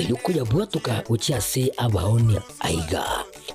Yukuya bwatuka uchiase abaonia aiga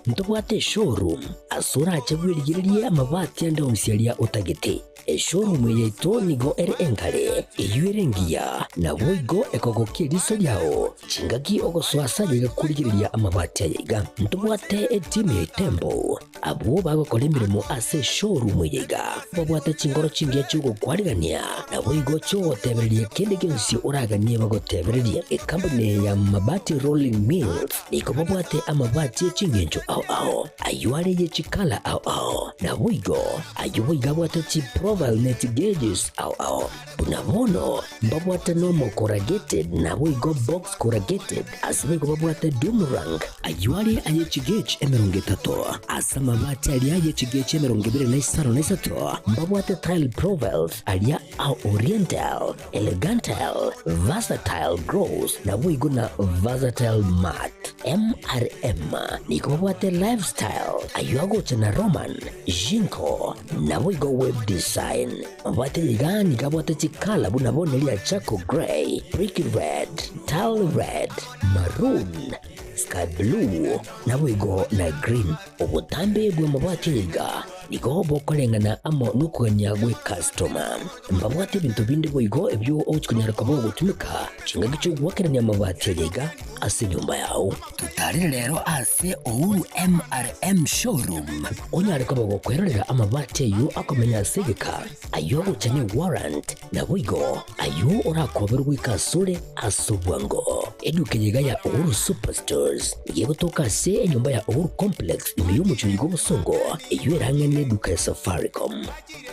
ntobwate showroom asura achagwirigirie amabati ande umsialia utagete showroom yeito nigo ere engale iyuerengia na boigo ekogokie riso yao chingaki ogoswasa yiga kurigiriria amabati aiga ntobwate team tembo abo bagokora imirimo ase showroom yiga babwate chingoro chingia chugo kwarigania na boigo cyo tebererie kende gensi uraganie bagotebererie company ya mabati rolling mills niko babwate amabati chingenjo ao ayuare ye chikala ao na boigo ayuiga bwate chi profile net gauges ao bunamono babwate normal corrugated na boigo box corrugated asibego babwate Dumarang ayuare aye chigage emerongetato asama mabati ali aye chigage emerongibire na isaro na isato babwate tile profiles alia au oriental elegantal versatile grows na boigo na versatile mat MRM niko babwate lifestyle ayuago chana roman jinko na boigo web design babwate yigani kabwate chikala bunabone lia chaco gray brick red tile red maroon sky blue na boigo na green obutambe bwe mabwate yiga niko bokolengana amo nukuganya gwe customer mbabwate bintu bindi boigo ebyo ochikunyara kabo gutumika chinga gicho gwakeranya amabati yiga ase nyumba yao tutari rero ase Ouru MRM showroom onyare kabo gukwerera amabati yu akomenya segeka ayo guchane warrant na boigo ayo urakoberwa ikasure asubwango eduke yiga ya Ouru superstores yego toka se nyumba ya Ouru complex imiyo chigo busongo iyo erangene duka ya Safaricom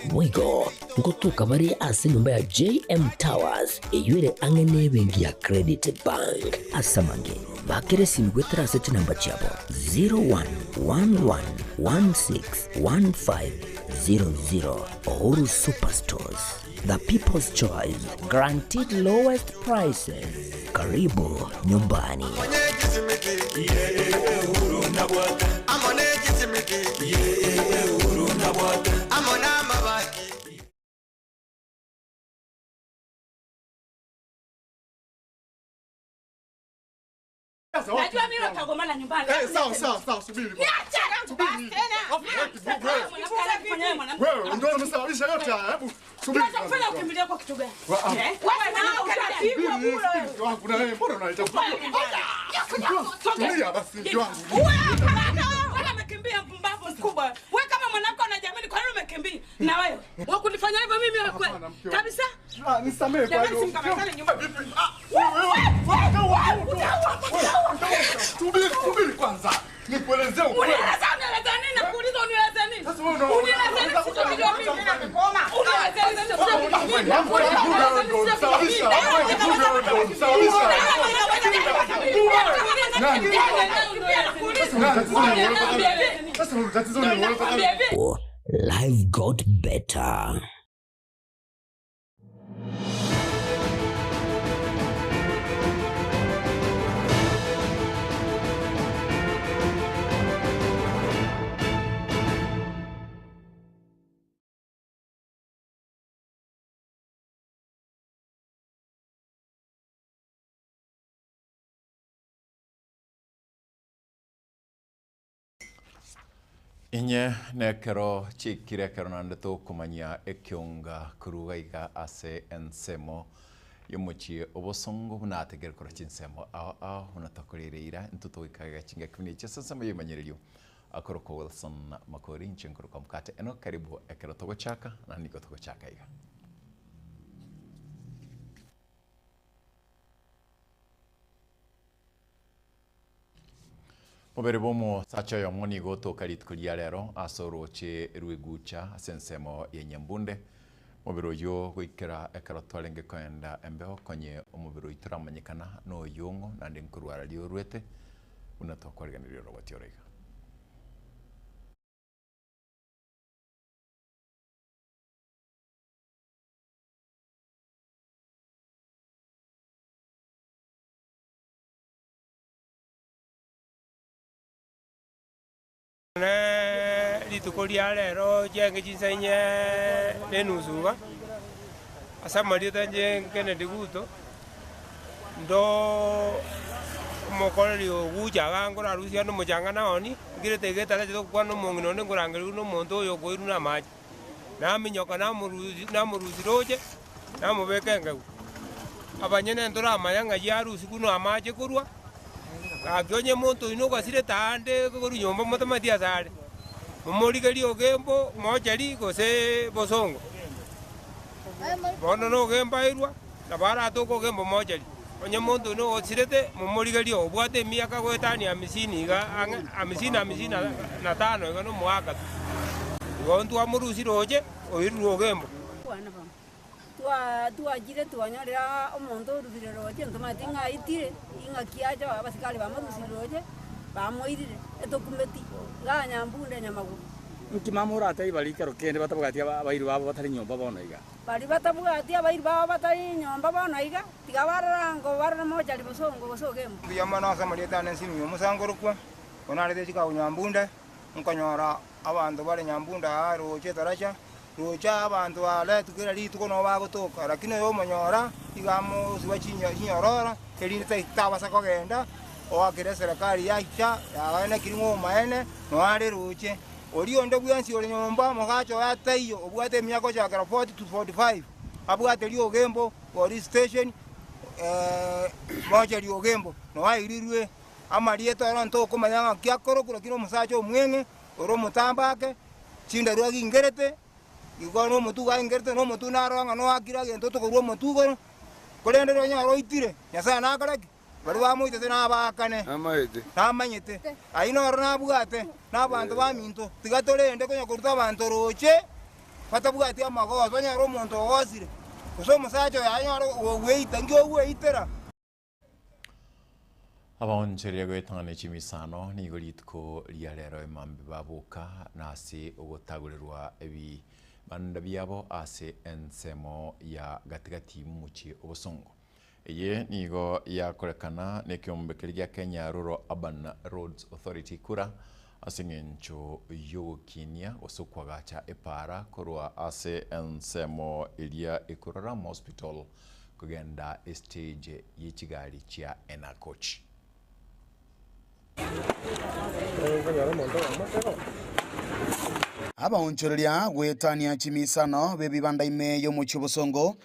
boigo ngotuka bari ase nyumba ya JM Towers iyo ere angene bengi ya Credit Bank asamange bakere simgwetera sete namba chabo 0111161500 Ouru superstores, the people's choice, guaranteed lowest prices. Karibu nyumbani. Najua mimi utagomana nyumbani. Sawa, subiri. Niache subiri tena. Wewe ndio unasababisha yote haya. Hebu subiri. Unafanya ukimbilia kwa kitu gani? Wewe na ukapigwa kule. Wangu na wewe mbona unaita? Tulia basi mke wangu. Wewe umekimbia mpumbavu mkubwa. Wewe kama mwanamke unajamini kwa nini umekimbia? Na wewe wakunifanya hivyo mimi wewe kabisa? Nisamee kwa hiyo. Subiri kwanza. Nikuelezee ukweli. Unieleza nini? Nakuuliza unieleza nini? Sasa wewe unaona. Unieleza nini? Sijui mimi nimekoma. Unieleza nini? Life got better. Inye nekero chikire kero nandeto kumanya ekyonga kurugaiga ase ensemo yomuchi obosongo bunategera kora chinsemo unatakorereira ntuto ikaga chinga kimini chesasemo yemanyererio akoroko Wilson Makori nchenkoro kamkate eno karibu ekero togochaka na niko togochaka iga Mobere bomo sacha ya moni goto kalit kuliarero asoro che ruigucha asensemo yenyambunde mobero yo goikera ekara twalenge kwenda embeho konye omobero ituramanyikana no yongo nande nkurwara lyo rwete unatokwarganiriro roboti orega Litukolia lero jenge jisenye nenuzuga asa marita jenge ne diguto ndo mokoreri ogucha gangora rusia no mojanga naoni ngire tegeta le kwa no mongino ne ngurangeri no monto yo koiru na maji na minyoka na muruzi roje na mubeke ngau abanyene ndora mayanga yarusi kuno amaje kurwa agyonye monto ino gasire tande ko nyomba matamatia sare momorigeri ogembo mojeri gose bosongo bono no gemba irwa na bara toko gembo mojeri onye monto no osirete momorigeri obwate miaka gwetani amisini na tano ngano mwaka gontu amurusi roje oiru ogembo tuajire tuanyarira omonto urusire roje ntomati ngaitire ingakiaja abasikali bamurusire roje bamoirire etokumeti nganyambunde nyamaguru nkimamura atai bari karo kende batabugati abairu babo batari nyomba bono iga bari batabugati abairu babo batari nyomba bono iga tigabarrango barra moja libosongo bosogembo yamana samarieta nensimi musangorukwa onarete chika unyambunde nkanyora abantu bari nyambunda roje taracha roja abantu wale tukira lituko no bagotoka lakini yo monyora igamo sibachinya nyorora elinte tabasa kogenda o akire serikali yacha yaene kirimo maene no ari roje Orio ndo bwansi ole nyomba mogacho ataiyo obwate myako cha 40 to 45 abwate lyo gembo police station moja lyo gembo no airirwe amarieto aronto komanyanga kyakoro kula kino musacho mwenge oro mutambake chinda rwagi ngerete igano mutu ga ngerete no mutu naranga no akira gento to ko mutu ko kolende ro nyaro itire nyasa na karaki bari bamuite na bakane amanyete aino rona bugate nabantu baminto tigatolende ko nyakuruta abantu roche batabugate amago banyaro muntu wosire kuso musacho yanyaro weita ngyo weitera aboncheria gwetangane chimisano ni goritko ria rero emambe babuka nasi ogotagurerwa ebi banda byabo ase ensemo ya gatigati muchi obosongo eye nigo yakorekana nekiombekeria gya Kenya Rural Urban Roads Authority kura asingencho yokinia osukwagacha epara korwa ase ensemo iria Ikururam Hospital kugenda stage yichigali chia Enacoach. Abaonchoreria gwetania chimisano bebibanda ime yo muchibosongo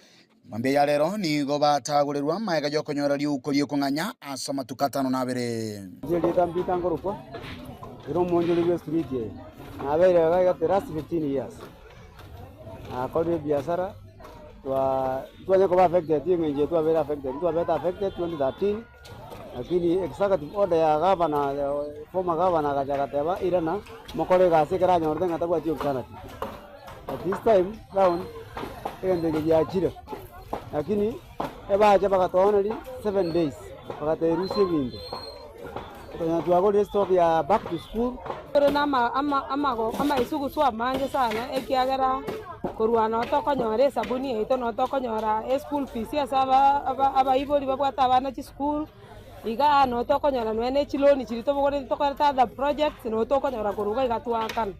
mambe ya lero ni go batagurerwa maega yo konyora liukolie konganya asa matukatano na bere jeli tambita ngoroko ero monjoli street ye na bere ga terrace 15 years akode biashara tuanya ko affected yenye tu avera affected tu aveta affected 2013 lakini executive order ya governor former governor kajakateba irana mokore gase kera nyorde ngata kwa jio kana at this time round ende ya chira lakini eba aja bakatona 7 days bakaterusie window kwa tuagole stop ya back to school ama isugu swa manje sana ekiagera kurwana otokonyore sabuni eito notokonyora school fees ya saba aba ibori babwata abana chi school iga no tokonyora nwene chiloni chirito bogore tokoreta the project no tokonyora kuruga igatwakana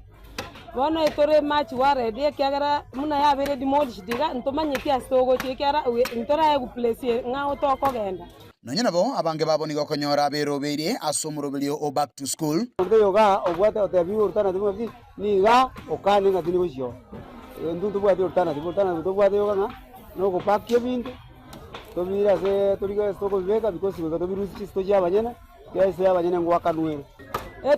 bono etore match warede kiagera muna ya bere demolish diga ntomanye pia stogo chikiara ntora egu place nga otokogenda nonyana bo abange baboni gokonyora bero beire asomurobelio o back to school ndo yoga obwate otebi urtana timu ni ga okane ngatini goshio ndu bwate urtana ndo bwate yoga nga no go pakke bintu to mira se toriga stogo vega because we got virusi stoja abanyene ya se abanyene ngwakanwere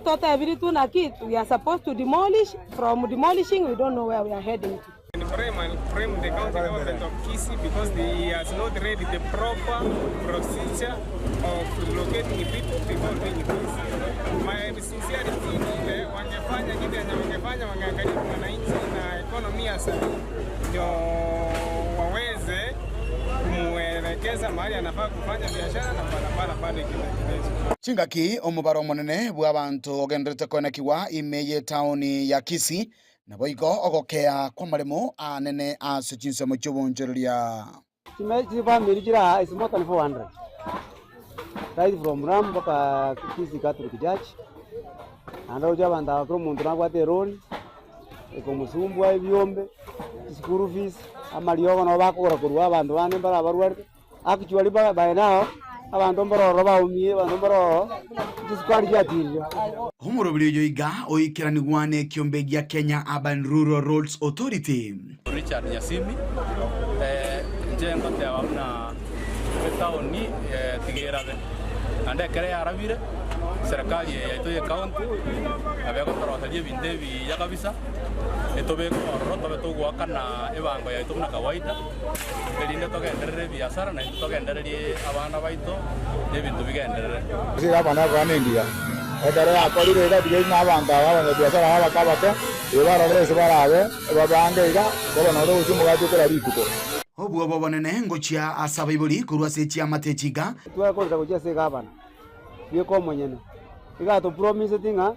Tota everything na kitu we are supposed to demolish. From demolishing, we don't know where we are heading to. Frame the county government of Kisii because they has not read the proper procedure of locating people before doing this. My sincerity, wangefanya kitu yenye wangefanya wangeangalia wananchi na ekonomia sana ndio waweze kumwelekeza mahali anafaa kufanya biashara na barabara pale kimezo. Chingaki omubaro monene bw'abantu ogendrete konekiwa imeye taoni ya Kisii na boigo ogokea kwa maremo anene ase chinsemo chobonjereria chimechi family jira is more than 400 right from Ram mpaka Kisii Catholic Church anda ujabanda kwa muntu nabwate road ekomusumbwa ebyombe school fees amaliogo no bakora kurwa abantu bane bara barwarte actually by now abantu mbororo baumie abantu mbororo diskwali jatirio Homorobili yoiga oikerani gwane kiombe gia Kenya Urban Rural Roads Authority Richard Nyasimi jengo te wamna taoni tigerabe ande kare arabire serikali yetu ya county abego torotalie bindebi ya kabisa etobe roto beto gwakana ebango ya itumna kawaida elinde togenderere biashara na togenderere abana baito ebintu bigenderere sira bana kwa India edere akorire ida bige na banga wa biashara aba kabate ibara rese barabe babandega bono ro ujumu gatukira bituko obwo bobonene ngochia asaba ibuli kurwa sechia matechiga twakoza kuchia se gavana yeko mwenyene igato promise tinga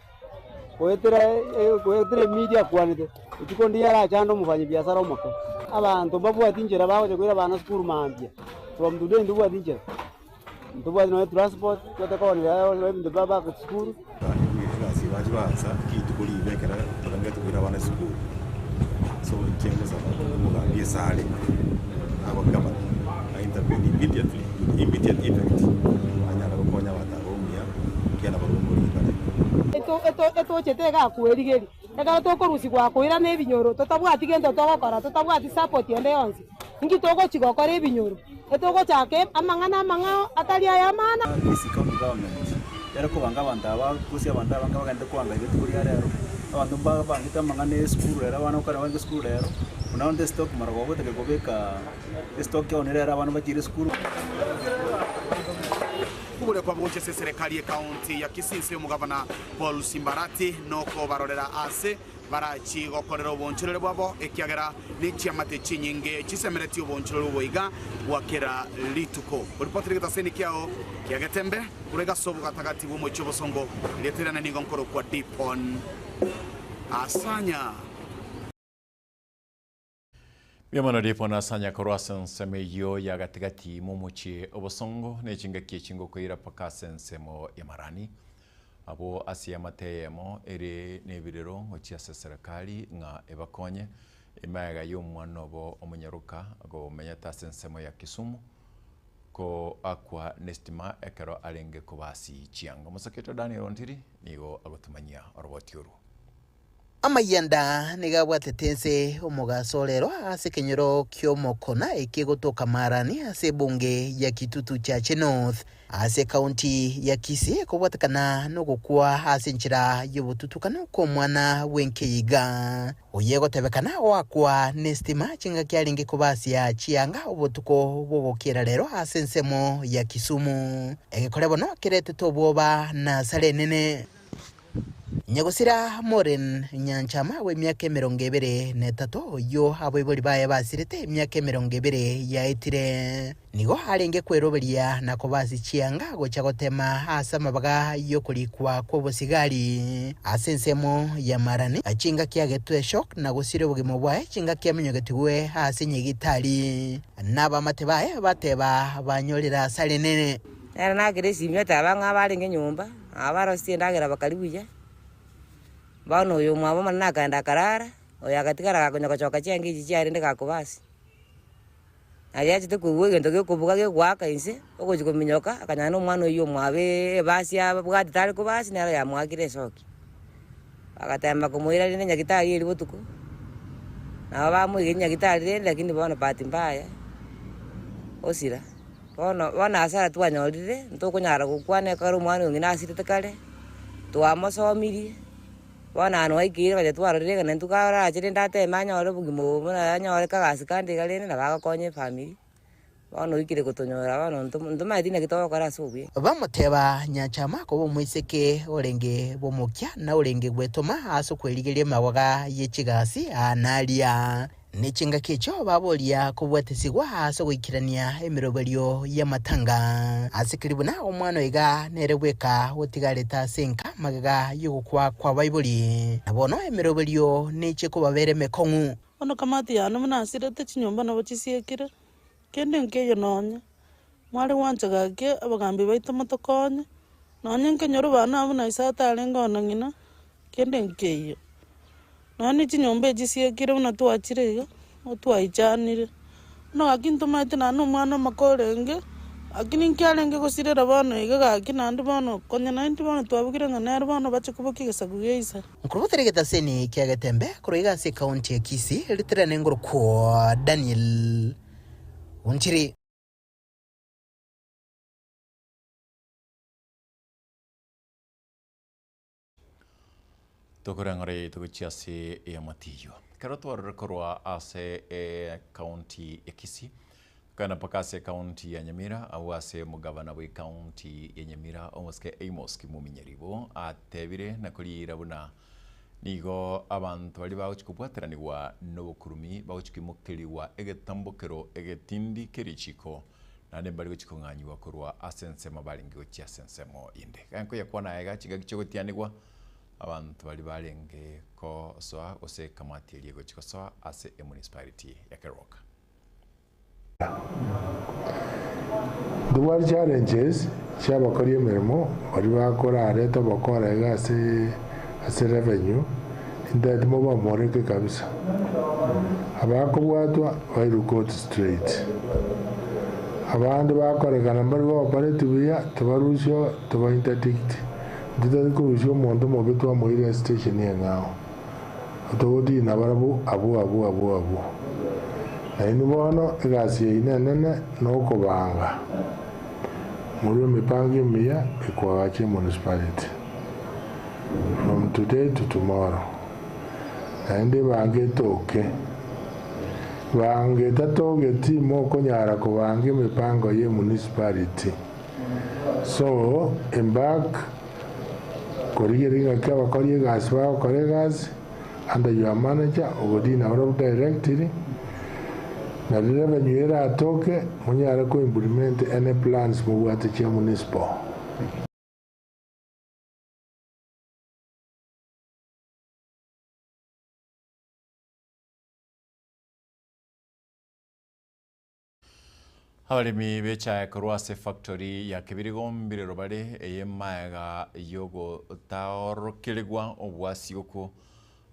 koetere media kwanite ikikondi yara chando mufanye biashara omako abantu babwati njera baje kwira bana school mambia from today nduwa tinjera nduwa no transport kote koni ya ndo baba ku school kasi baje baza kitukuri bekera tolanga tukira bana school so chengo sana mugambie sale abo kama intervene immediate effect anyala kokonya batarumia kiana barumuri eto chetega kwerigeri eka tokorusi kwa kwira ne binyoro totabwati gento togokora totabwati support yende yonsi ngi togo chigokora ebinyoro etoko chake amangana atali aya mana isi county government yara kubanga bandaba kusi abanda banga bagende kwanga ibyo kuri rero abantu bangita mangane school rero abana ukara banga school rero unaonde stock marago goteke gobeka stock yonera abantu bakire school kubule kwa bwochese serikali ya kaunti ya Kisii mugavana Paul Simbarati noko barorera ase barachi gokorera obonchorere bwabo ekiagera n'ikiamate chinyinge chisemereti obonchorere boiga wakera lituko report rigataseni kiao kiagatembe urega sobo gatagati bwo cyobosongo leterana ningo nkoro kwa deep on asanya Biamana dipona asanya korwasen semeyo ya gatigati mumuchi obosongo nechinga kiechingo koira pakasen semo yamarani abo asia mateyemo ere nebirero ngochia serikali nga ebakonye emaga y'omwana obo omunyaruka go menyata sensemo ya Kisumu ko akwa nestima ekero alenge kubasi chianga musaketo Daniel Ontiri nigo agotumanyia orobotiuru Amayanda nigabwatetense omugasolero asekenyero kyomokona ekigotoka marani ase bunge ya Kitutu Chache North ase county ya Kisii kubwatakana nogukwa ase nchira yobututukano ko mwana wenkeyiga oyegotebekana wakwa nestima chinga kyalinge kubasia chianga obutuko bwogokera lero ase nsemo ya Kisumu egekorebono kirete toboba na sale nene Nyagosira Moren Nyanchama we myaka 23 yo abo iboli baye basirete myaka 20 ya etire nigo alenge kweroberia na kobasi chianga gocha gotema asa mabaga yo kulikwa ko bosigari asensemo ya marani achinga kyagetwe shock na gusire bugimo bwaye chinga kyamenyogetigwe ase nyigitali naba matebaye bateba banyolera sale nene era nageresi myata abanga balenge nyumba abarosi ndagira bakalibuya bano uyu mwabo manana kanda karara oya katikara gakonya kachoka cyangi chiari ndeka kubasi ariya chite kuwe ngento kubuka ke kwaka inse okojiko minyoka akanyana umwana uyu mwabe basi abwati tali kubasi naro ya mwagire soki akatamba kumuira rine nyakitari iri butuko na bamu nyakitari lakini bana pati mbaya osira bana asara twanyolire ntokunyara kukwane karo mwana ngina asite kale twamosomirie wana ano ikire baje twarorire kana ntukara achire ndate manyore bugimo muna anyore kagasi kandi galene na bagakonye family bano ikire kutonyora bano ntuma idine kitoba kara subye bamuteba Nyachama ko bomwiseke orenge bomukya na orenge gwetoma aso kwerigerie mawaga yechigasi analia Nichinga kicho babolia kubwatesigwa aso gwikirania emiroberio ya matanga asikiribuna omwana iga nerebweka otigareta senka magaga yugukwa kwa baibuli nabono emiroberio niche kubabere mekongu ono kamati yano munasirete chinyomba nabo chisiekire kende nkeyo nonya mwari wanchagake abagambi baito motokonye nonya nkenyoro bana abuna isata alenga onangina kende nkeyo nani chinyombe chisiekire una tuachire otwaichanire no akinto mate nano mwana makorenge lakini nkialenge gosirera bono iga gaki nandi bono konya naindi bono twabugire ng'a nere bono bache kubokia gesagu geisa nkurubutere getaseni kia getembe kuroiga ase kaunti ya Kisii eritirane ngoro kwa Daniel Unchiri. Tukurangore tukuchiasi ya matiyo. Kero twarkorwa ase kaunti ya Kisii. Kana pakase kaunti ya Nyamira au ase mugavana wa kaunti ya Nyamira omoske Amos Kimuminyaribo atebire na kulira buna nigo abantu bali bawuchikubwateranirwa n'obukurumi bawuchikimukiriwa egetambokero egetindi kerichiko nande bali guchikong'anyiwa korwa asensemo balingi gochia sensemo inde kanko yakwana ega chigagichogotianigwa abantu bali balenge ko soa ose kamati eliego chikosoa ase municipality ya Keroka. The world challenges cyabakora emirimo bari bakora areta bakora ega ase revenue indadi mo bamoreke kabisa abakobwatwa bairukot straight abandi bakorekana bari operative ya tubarusho tuba interdict nditari kurusho mondo mo betwa mo ile station yengao todi na barabu abu ni bono egasi inene no kubanga muri mipango miya ikwache municipality from today to tomorrow and bange toke bange tatoge timo konyara kubange mipango ye municipality so embark koriringa kwa koriye gas wa koregas under your manager odina or directly na revenue era atoke munyara ko implement any plans mu wate cha municipal. Abalimi becha korwase factory ya Kibirigo mbirero bale eyemaga yogo taorokelegwa obwasi oko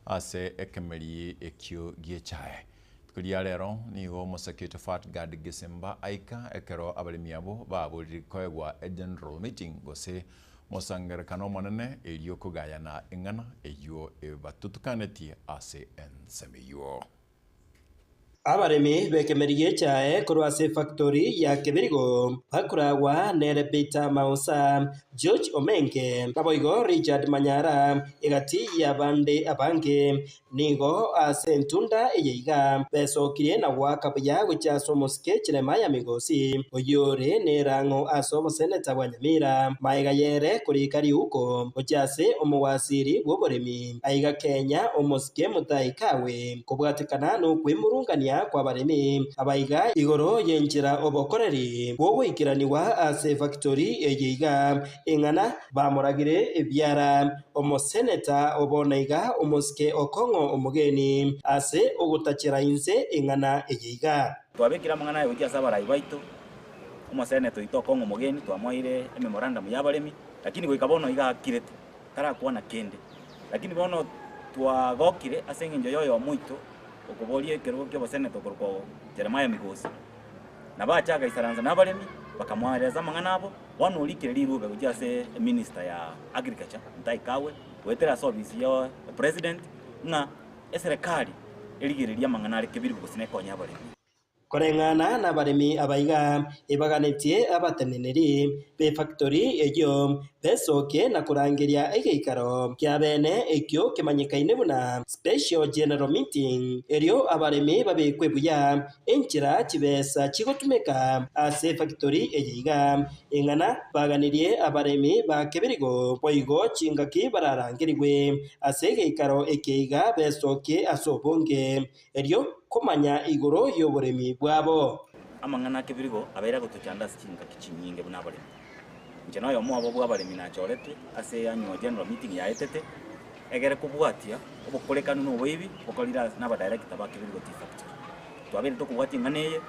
ase ekemeri ekyo giechae kulia lero nigo Mosakito Fat Guard Gisemba aika ekero abalimi abo baburi koegwa general meeting gose mosangere kano monene eliyo kugayana engana eyo batutukaneti ase ensemeyo. Abaremi bekemeriye chae kurwase factory ya Kibirigo bakuragwa nere Peter Mausa George Omenge naboigo Richard Manyara igati ya bande abange nigo asentunda eyeiga besokire na wakabya guchaso moske Chiremaya Migosi oyore nerango asobo seneta wa Nyamira maiga yere kuri kari uko guchase omuwasiri w'oboremi aiga Kenya omoske mutaikawe kubwatikana no kwimurungania kwa baremi abaiga igoro yenjira obokoreri wowe ikiraniwa ase factory eyiga engana bamuragire ebyara omoseneta obonaiga omoske okongo omugeni ase ogutachira inze engana eyiga twabekira mangana yo kia sabara ibaito omoseneta itokongo omugeni twamoire memorandum ya baremi lakini goikabono iga kirete tara kuona kende lakini bono twagokire ase nginjo yoyo muito okubolie kero kyo baseneto korko Jeremiah Migosi na bachaga isaranza nabaremi bakamwareza mangana abo wano ulikire liruga kujase minister ya agriculture Ntaikawe wetera service ya president na eserekali eligiriria mangana ari Kibirigo gusine konya baremi korengana na baremi abaiga ibaganetie abateneneri be factory eyo besoke na kurangiria egeikaro kya bene ekyo kimanyikaine buna special general meeting erio abaremi babekwebuya enchira kibesa kigotumeka ase factory eyiga engana baganirie abaremi ba Kibirigo boigo chingaki bararangirwe ase egeikaro ekeiga besoke asobonge erio kumanya igoro y'oboremi bwabo amangana Kibirigo abera gutuchanda singa kichinyinge buna baremi njeno yo mwabo bw'abaremi nachorete ase annual general meeting ya etete egere kubwatia obukolekanu no bwebi bukolira n'aba director ba Kibirigo Tea Factory twabere tukubwatia nganeye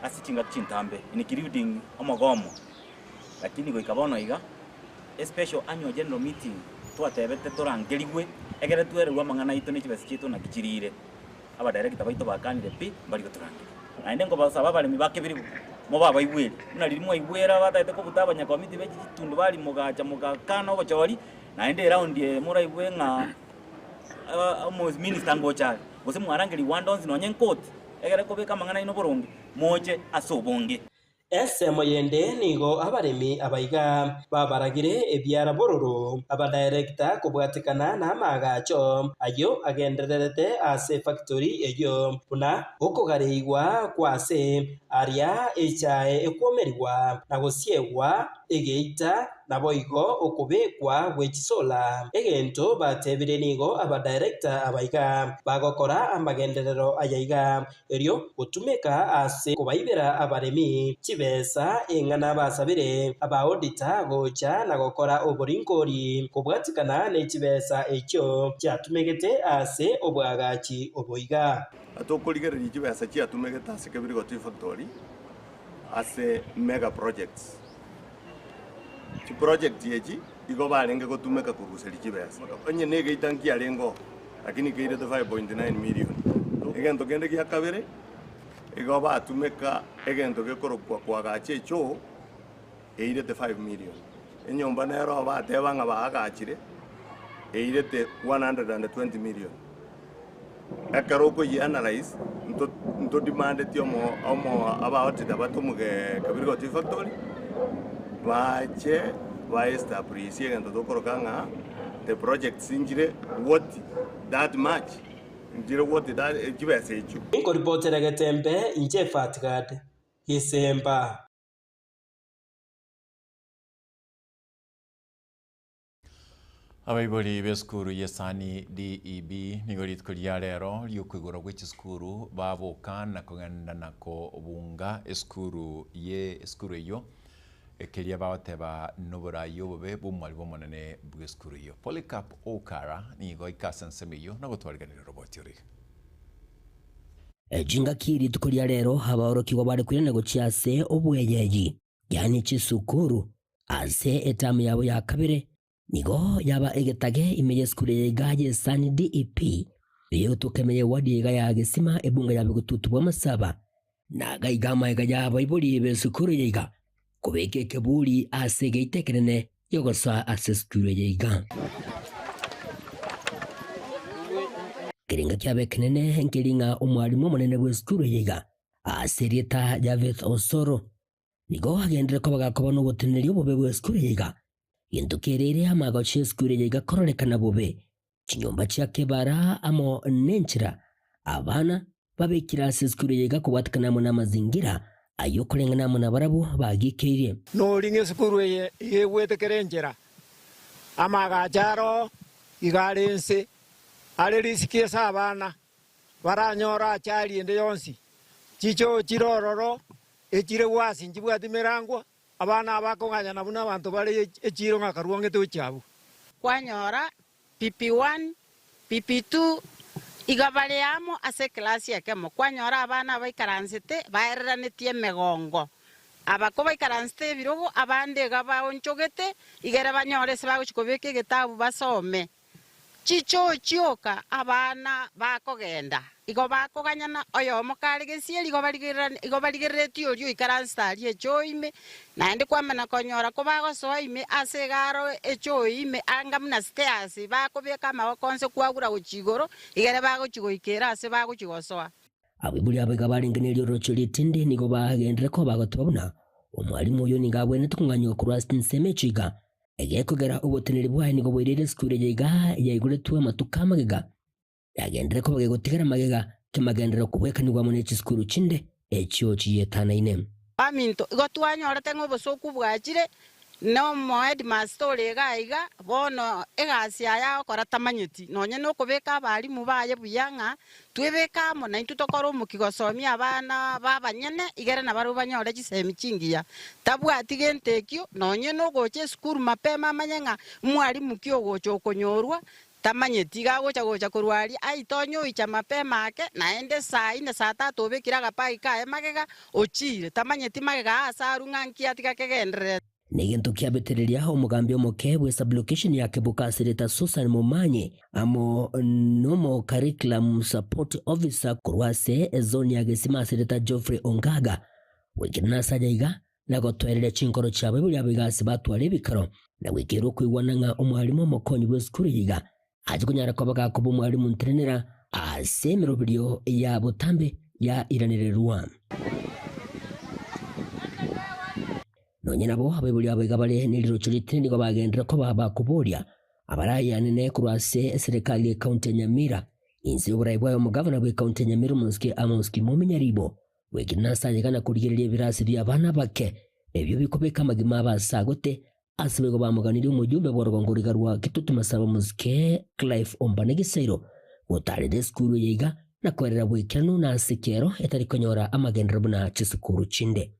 ase chinga chintambe including omogomo lakini goikabono iga special annual general meeting twatebete torangeriwe egere twererwa mangana ito n'ikibasikito na kichirire aba director baito bakanire pi bali goturangira aende ngo basaba abalimi ba Kibirigo mo baba igwere muna lirimo igwera bataite ko butaba nyakomiti beji tundu bali mugacha mugakana ogochori na ende round ye mura igwenga almost minister ngocha bose mwarangeli wandons no nyenkoti egere ko beka mangana ino boronge moche asobonge esemo yende nigo abaremi abaiga babaragire ebyara bororo abadirector kubwatikana na magacho ayo agendererete ase factory eyo buna okugareigwa kwase aria echae ekwomeriwa na gosiegwa egeita na boigo okubekwa gwechisola egento batebire nigo abadirector abaiga bagokora amagenderero ayaiga erio gutumeka ase kubaibera abaremi besa engana basabire aba auditor gocha na gokora oborinkori kubwatikana n'ekibesa ekyo kyatumegete ase obwagachi oboiga atokoligereri kibesa kyatumegete ase Kebirigo Tea Factory ase mega projects ki project yeji igo barenge gotumeka kuruseri kibesa onye nege itanki arengo lakini keire 5.9 million egento kende kya kabere igo batumeka egento gekorokwa kwagache cho eirete 5 million enyomba nero batebanga bagachire eirete 120 million akaroko yi analyze nto demand tiomo about dabatumuge Kebirigo Tea Factory bache ba establish egento dokorokanga the project sinjire what that much njire wote da kibese echo inko reporter agatembe inje Fatgad Gisemba abaibori beskuru yesani DEB nigorit kuria rero lyukwigura gwichi skuru baboka na kugenda nako bunga eskuru iyo ekeria bateba noburayo bobe bumwali bomonene bweskuru iyo Polycarp Okara nigo ikasensemeyo na gutwariganira roboti uri ejinga kiri tukuria rero habaorokirwa bari kwirana guciase obweyeji yani chisukuru ase etamu yabo ya kabire nigo yaba egetage imeye skuru yegaje sani DEP iyo tukemeye wadi yega ya gesima ebunga yabe gututubwa masaba na gaigama yega yaba ibori besukuru yega kubeke kebuli ase geitekerene yogosa ase skuru yega kiringa kyabe kenene henkiringa omwalimu monene bweskuru yega aserieta Javeth Osoro nigo agendere ko bagakoba no guteneri obobe bweskuru yega yindukerere amagoche skuru yega kororekana bobe kinyomba kya kebara amo nenchira abana babekira ase skuru yega kubatikana mu namazingira ayo kurengana mu nabarabu bagikeire no ringe skuru ye wetekerenjera amagacharo igarense ale risiki sabana baranyora cyari ende yonsi chicho chirororo echire wasi njibwati merangwa abana abakonganya nabuna abantu bale echiro ngakaruongete uchabu kwanyora PP1 PP2 igabaleamo ase klasi yakemo kwanyora abana baikaransete baereranete megongo abako baikaransete birogo abande gabaonchogete igere banyore se baguchikobeke getabu basome chicho chioka abana bakogenda igo bakoganyana oyo mokale gesieli igo baligerere tiolio ikaranstari echoime naende kwamana konyora ko bagosoime ase garo echoime angamna stairs bakobeka amakonse kwagura gochigoro igere bagochigoikera ase bagochigosoa abibuli abega balingenerio rocholi tindi nigo bagendere ko bagotobona omwalimu oyo ningabwene tukunganywa ku Rustin Semechiga egekogera oboteneri bwaye nigo boirere skuru yega yaiguretwe matukama gega yagendere ko bagegotigera magega kemagendero kubwekanirwa mu nechi skuru chinde ekyo chiyetana ine aminto igotwanyora tengo bosoku bwachire no moed mastore gaiga bono egasi aya kora tamanyeti nonye no kubeka bali mubaye buyanga twebeka mo na intutokora umukigosomi abana babanyene igere na baru banyore chisemi chingiya tabwati gentekyo nonye no goche skuru mapema manyenga mwalimu kyo gocho konyorwa tamanyeti gocha kurwari aitonyo icha mapema ake naende saa 4 saa 3 obekira gapai kae magega ochire tamanyeti magega asarunganki atika kegendere Negento kiabetereria omugambi omoke bwe sublocation ya Kebuka Sereta Susan Momanye amo nomo curriculum support officer kurwase ezoni ya gesima Sereta Geoffrey Ongaga wikirana sajaiga na gotwerere chinkoro chawe buri abigasi batware bikaro na wikiro kwigwana nga umwalimu mokonyi bw'esukuru yiga aje kunyara kwa bagakuba umwalimu ntrenera asemero video ya butambe ya iranirerwa nonye nabo abebuli abiga bale niliro chulitini kwa bagendera ko babakuboria abarayane kurwase serikali ya kaunti ya Nyamira inzi uburayi bwayo mugavana bwa kaunti ya Nyamira Amos Kimomi Nyaribo wekina sajagana kurigereria birasi bya bana bake ebyo bikobeka magima basagote asibego bamuganira umujumbe borogongoriga rwa kitutu masaba musike Clive Ombanegiseiro utarede skuru yiga na kwerera bwikano na sikero etari konyora amagendera buna chisukuru chinde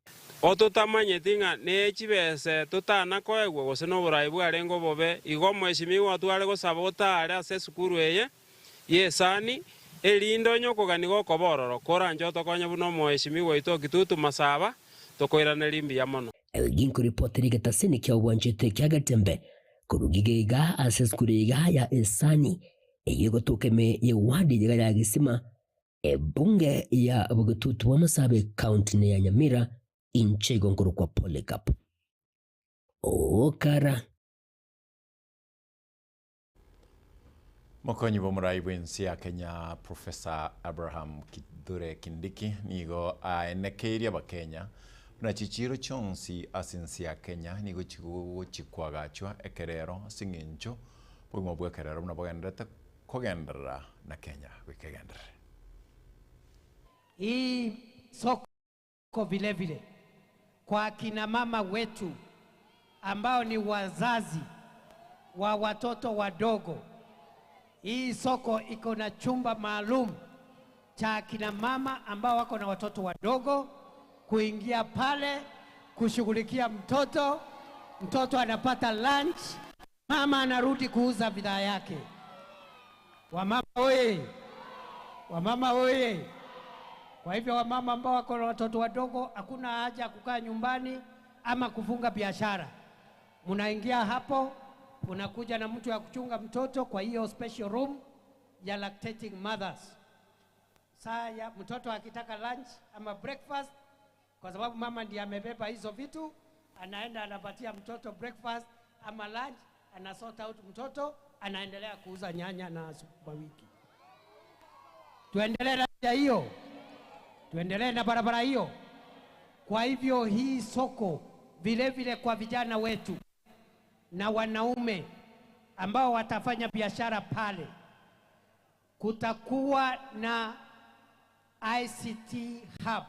otutamanye tinga ne chibese tutana koegwe gose no burayi bwarengo bobe igo mweshimiwa tware gosaba utare ase sukuru eye yesani elindo nyokogani goko bororo koranje tokonya buno mweshimiwa ito kitutu masaba tokoirana limbi ya mono ginko reporteri gataseni kya ubwanjete kya gatembe kurugigega ase sukuru yiga ya esani eyego tokeme ye wadi ya gisima ebunge ya bugututu wa masabe county ya Nyamira inchego nguru kwa Polycarp okara Mokonyi bomurai bwensi ya Kenya Professor Abraham Kithure Kindiki nigo aenekeria ba Kenya na chichiro chonsi asensi ya Kenya nigo chikwagachwa ekerero singincho bwimo bwekerero na bogendera kogendera na Kenya wikegendera hii soko vile vile kwa kina mama wetu ambao ni wazazi wa watoto wadogo. Hii soko iko na chumba maalum cha kina mama ambao wako na watoto wadogo kuingia pale kushughulikia mtoto. Mtoto anapata lunch, mama anarudi kuuza bidhaa yake. Wamama oye! Wamama oye! Kwa hivyo wamama ambao wako na watoto wadogo hakuna haja kukaa nyumbani ama kufunga biashara. Munaingia hapo, unakuja na mtu ya kuchunga mtoto kwa hiyo special room ya lactating mothers. Saa ya mtoto akitaka lunch ama breakfast, kwa sababu mama ndiye amebeba hizo vitu, anaenda anapatia mtoto breakfast ama lunch, anasort out mtoto, anaendelea kuuza nyanya na sukuma wiki. Tuendelee na hiyo. Tuendelee na barabara hiyo. Kwa hivyo hii soko vile vile kwa vijana wetu na wanaume ambao watafanya biashara pale, kutakuwa na ICT hub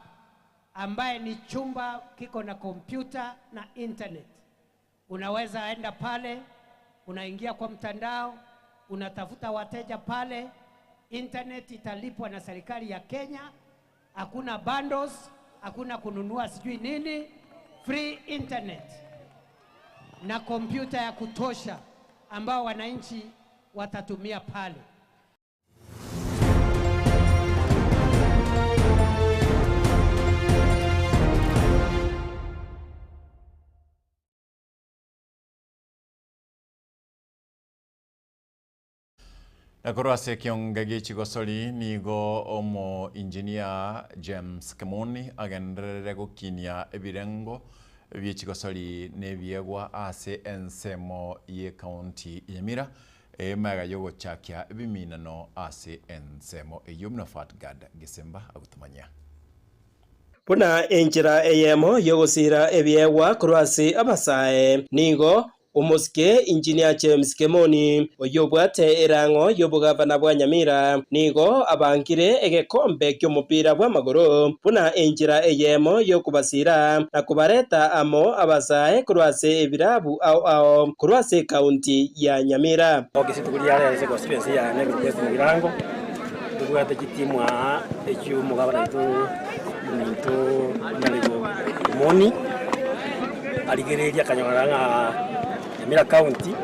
ambaye ni chumba kiko na kompyuta na internet. Unaweza enda pale, unaingia kwa mtandao, unatafuta wateja pale, internet italipwa na serikali ya Kenya. Hakuna bundles, hakuna kununua sijui nini, free internet na kompyuta ya kutosha ambao wananchi watatumia pale. Nakorwase kiongege chigosoli nigo omo engineer James Kemoni agenderere gukinia ebirengo by'echigosoli nebyegwa ase ensemo ye county Nyamira emaga yogo chakia ebiminano ase ensemo eyumna Fatgad Gisemba agutumanya Puna enjira eyemo yogosira ebyegwa kurwase abasae nigo Umuske engineer James Kemoni oyobwate erango yobugavana bwa Nyamira nigo abangire egekombe ky'omupira bw'amaguru puna enjira eyemo yokubasira na kubareta amo abasae kurwase ebirabu ao kurwase county ya Nyamira okisituguri yale ise constituency ya ne request mirango tugwate kitimwa ekyu mugavana itu naligo moni aligereria kanyaranga Nyamira county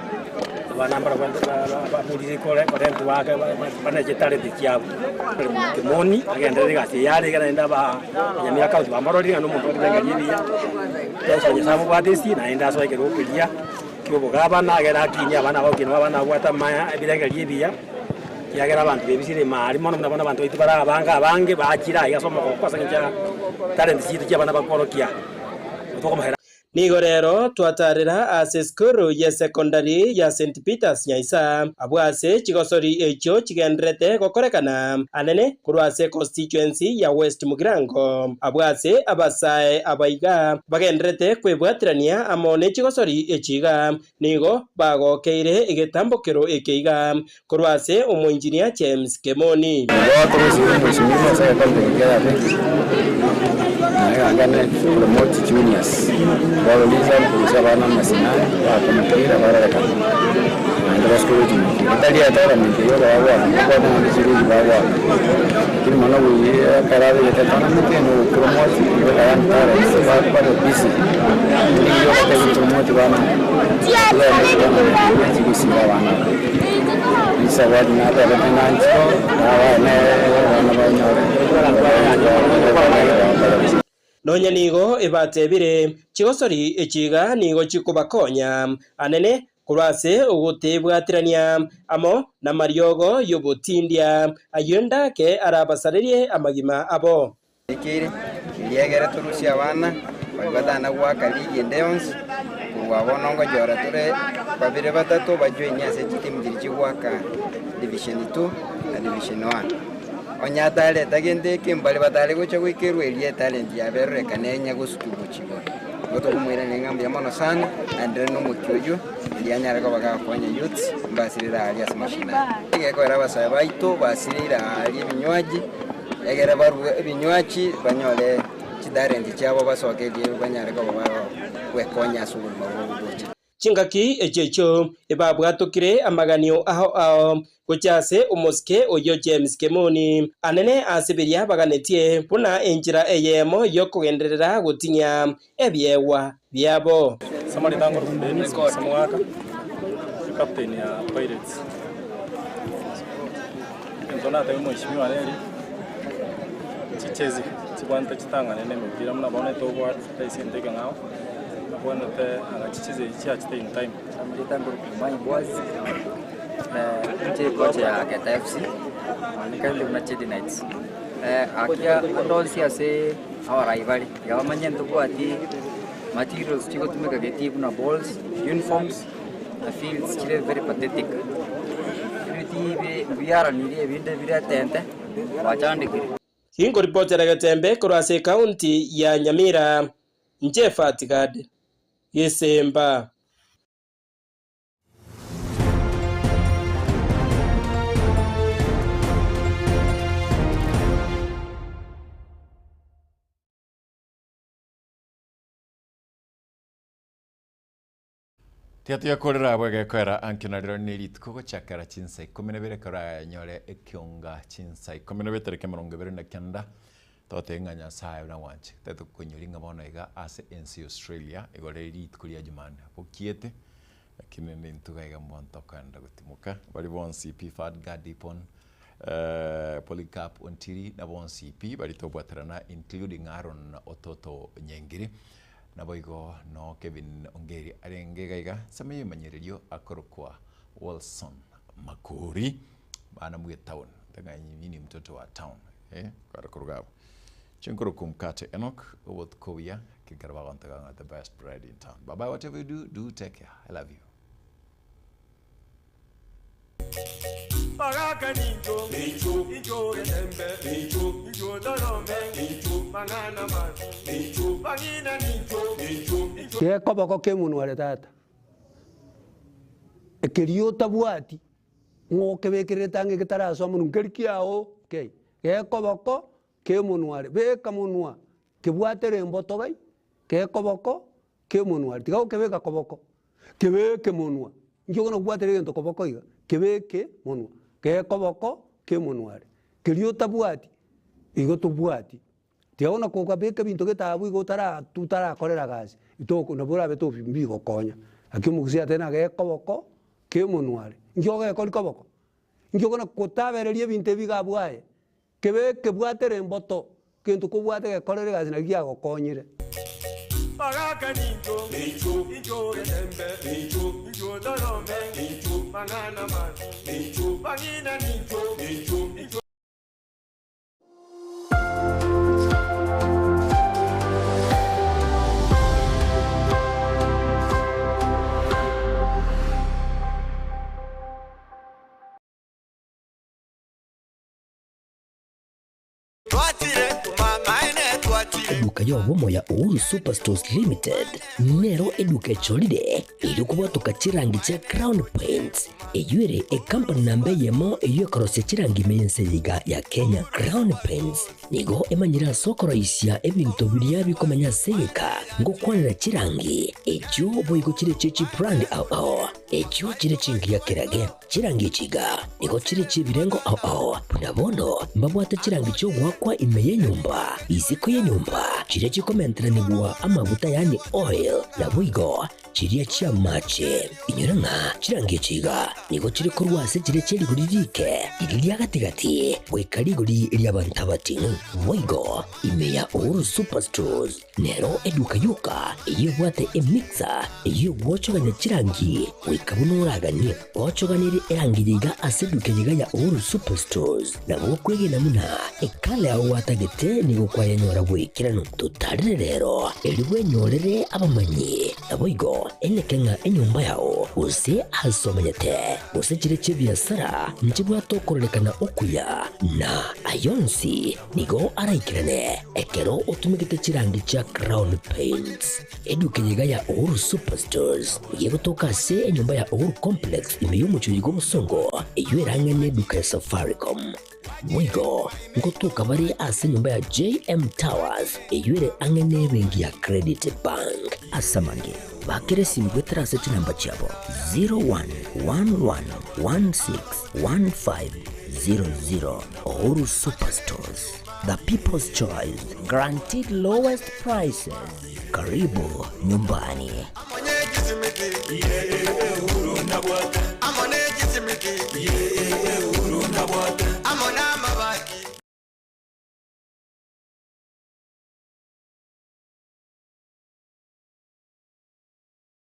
banambara bapulise kole korento wake bana chetare dikiabo Kemoni agendere gasi yari genda ba Nyamira county bamarori no muntu ngaliria pesa nyasamu badesi na enda so ikero kulia kyobo gabana agera kinya bana bakino bana gwata maya ebirengerie bia kiagera abantu bebisire mari mono mnabona abantu itu bara abange bakira igasoma kwa sanga talent situ cyabana bakorokia utoko mahera. Nigo rero twatarira ase skuru ya secondary ya St Peters Nyaisa abwase chigosori echo chigendrete gokorekana anene kurwase constituency ya West Mugirango abwase abasae abaiga bagendrete kwebwatirania amone chigosori echiga nigo bagokeire igetambokero ekeiga kurwase omunjinia James Kemoni Angane promote juniors. Wauliza kuhusiana na masinani kwa mpira bara kama. Ndio skuli hii. Italia hata mimi yeye wao kwa mzuri wao. Kile maana wewe karabi yetetana mteno promote ile kayan tara sababu kwa busy. Ndio kwa promote bana. Yeye ndio sisi bana. Isa wadi na hata tena ndio wana Nonya nigo ibatebire chigosori echiga nigo chikubakonya anene kurase ugutebwatirania amo na mariogo yobutindia ayonda ke arabasaririe amagima abo ikire iliegere turusia wana batana gwaka ligi ndeons wabonongo jora ture babire batatu bajoinia se timu jirigwaka division 2 na division 1 onyatale tagende kimbali batale gocha gwikirwe elie talent ya berre kanenya gusukuru chigo goto kumwira ningambi yamono sana andre no mukyojo lyanyara ko bagakonya youth basirira ali asimashina igeko era basaya baito basirira ali binywaji egera baru binywaji banyole chidarenti cyabo basokeje banyara ko baba wekonya sulu mabugocha chingaki echecho ebabwatukire amaganio aho kuchase umuske oyo James Kemoni anene asibiria baganetie puna enjira eyemo yokugenderera gutinya ebyewa byabo samari tango rumbeni samwaka captain ya Pirates ndona tayo mheshimiwa neli chichezi chikwanta chitanga nene mpira mna bone to kwa taisindika ngao bwana te anachicheze chiachite in time samari tango rumbeni boys nje coach ya Geta FC nikali United Knights akia ndolsi ase our rival yamanya ntukwati materials chiko tumeka geti na balls uniforms the fields chile very pathetic we are nilie vinde vira tente wachandikire hingo reporter Gatembe kurase county ya Nyamira Njefat Gad Yesemba Tiatia korera bwege kwera ankinariro nirit kugo chakara chinsa 12 kora nyore ekionga chinsa 12 tareke 29 tote nganya sayo na wanche tetu kunyuringa bono iga ase NC Australia igore rit kuria jumane bokiete lakini nintuga iga monto kanda gutimuka bali bon CP Fat Gadipon Polycarp Ontiri na bon CP bali tobwatrana including Aaron Ototo Nyengiri na boigo no Kevin Ongeri arenge gaiga samaye manyererio akorokwa Wilson Makuri bana mwe town tanga nyini mtoto wa town kwa kurugabo chinkuru kumkate Enoch obot kobia kigarba gontaga the best bread in town. Bye bye, whatever you do take care. I love you. Baraka ninjo, ninjo, ninjo getembe, ninjo, ninjo dorome, ninjo, manana man, ninjo, bangina ninjo, ninjo, ninjo. Ke koboko ke munware tata. Ekerio tabwati. Ngo kebekere tange kitaraso munungeri kiao, ke. Ke koboko ke munware, be kamunwa. Kebwatere mboto bai. Ke koboko ke munware. Tiga kebeka koboko. Kebeke munwa. Njogono bwatere gento koboko iga. Kebeke munwa. Ke koboko ke munware kerio tabwati igo tubwati tiona ko kabeke bintu getabu igo tutara korera gazi itoko na bura beto bigo konya akimugisia tena ke koboko ke munware njoge ko koboko njogo na kotabererie binte bigabwae kebeke bwatere mboto kintu kubwate ke korera gazi na giago konyire Baraka ninjo, ninjo, ninjo getembe, ninjo, ninjo dorome, ninjo, manana man, ninjo, bangina ninjo. Eduka ya womo ya Uhuru Superstores Limited nero eduka cholide ili kubwatuka chirangi cha Crown Paints eyuere company nambe yemo eyokorose chirangi mense yiga ya Kenya. Crown Paints nigo emanyira sokoro isya ebintu bilia bikomanya seka ngo kwanira chirangi echo boyiko chire chechi brand ao echo chire chingi ya kirage chirangi chiga nigo chire chibirengo ao punabono mbabwata chirangi cyo gwakwa imeye nyumba iziko ye nyumba chire chikomentera nibwa amavuta yani oil na bwigo chiriya chia mache inyoranga chirangi chiga nigo chire kurwase chire cheri guririke iriya gatigati wekari guri iriya bantabati bwigo imeya Uhuru Superstores nero eduka yuka iyo bwate emixer iyo wochoganya chirangi wikabunuragani wochoganiri erangiriga aseduke yiga ya Uhuru Superstores na bokwege namuna ekale aho watagete nigo kwayanyora bwikirano tutarire rero eriwe nyorere abamanyi naboigo enekenga enyumba yao use asomanyete use chire chibiasara nchibwa tokorelekana okuya na ayonsi nigo araikirane ekero utumikite chirangi cha Crown Paints eduke yiga ya Uhuru Superstores yego tokase enyumba ya Uhuru Complex imeyumucho yigo musongo eyuerange neduka ya Safaricom mwigo ngotuka bari ase nyumba ya JM Towers eyuere angene bengi ya Credit Bank asamange bakere simgwe traseti namba chabo 0111161500. Uhuru Superstores, the people's choice, guaranteed lowest prices. Karibu nyumbani.